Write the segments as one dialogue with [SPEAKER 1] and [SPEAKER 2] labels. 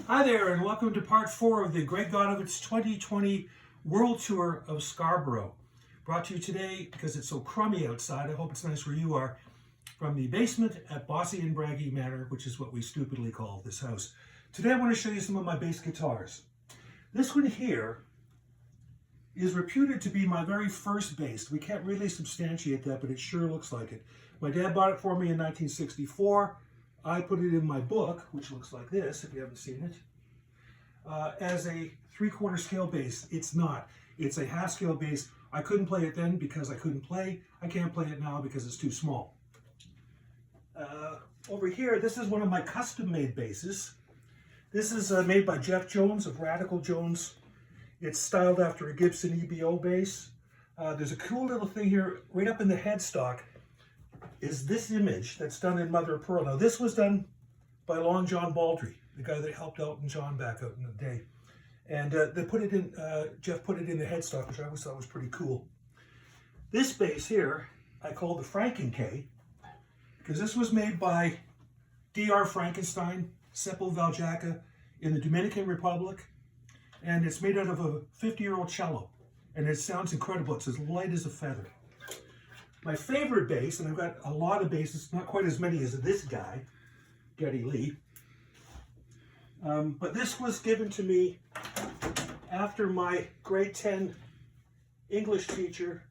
[SPEAKER 1] Hi there, and welcome to part 4 of the Greg Godovitz 2020 World Tour of Scarborough. Brought to you today, because it's so crummy outside, I hope it's nice where you are, from the basement at BOSSY and BRAGGY Manor, which is what we stupidly call this house. Today I want to show you some of my bass guitars. This one here is reputed to be my very first bass. We can't really substantiate that, but it sure looks like it. My dad bought it for me in 1964. I put it in my book, which looks like this, if you haven't seen it, as a 3/4 scale bass. It's not. It's a half scale bass. I couldn't play it then because I couldn't play. I can't play it now because it's too small. Over here, this is one of my custom-made basses. This is made by Jeff Jones of Ratical Jones. It's styled after a Gibson EBO bass. There's a cool little thing here, right up in the headstock, is this image that's done in mother of pearl. Now this was done by Long John Baldry, the guy that helped Elton John back out in the day. And they put it in, Jeff put it in the headstock, which I always thought was pretty cool. This bass here, I call the FrankinKay, because this was made by Dr. Frankinstein, Seppo Valjaca in the Dominican Republic. And it's made out of a 50-year-old cello. And it sounds incredible. It's as light as a feather. My favorite bass, and I've got a lot of basses, not quite as many as this guy, Geddy Lee, but this was given to me after my grade 10 English teacher,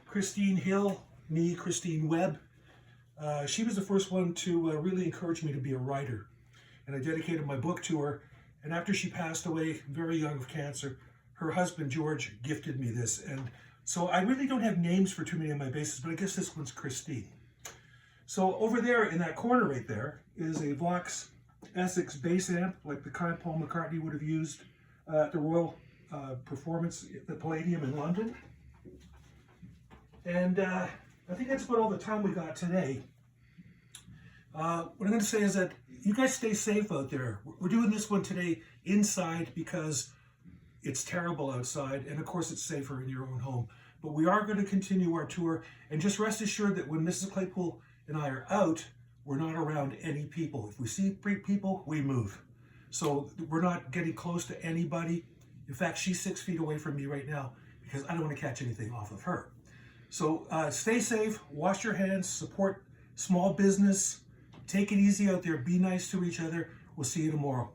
[SPEAKER 1] Christine Hill, nee Christine Webb. She was the first one to really encourage me to be a writer, and I dedicated my book to her. And after she passed away very young of cancer, her husband George gifted me this. And so I really don't have names for too many of my basses, but I guess this one's Christine. So over there in that corner right there is a Vox Essex bass amp, like the kind Paul McCartney would have used at the Royal Performance at the Palladium in London. And I think that's about all the time we got today. What I'm going to say is that you guys stay safe out there. We're doing this one today inside because it's terrible outside, and of course it's safer in your own home. But we are going to continue our tour, and just rest assured that when Mrs. Claypool and I are out, we're not around any people. If we see people, we move. So we're not getting close to anybody. In fact, she's 6 feet away from me right now because I don't want to catch anything off of her. So stay safe, wash your hands, support small business, take it easy out there, be nice to each other. We'll see you tomorrow.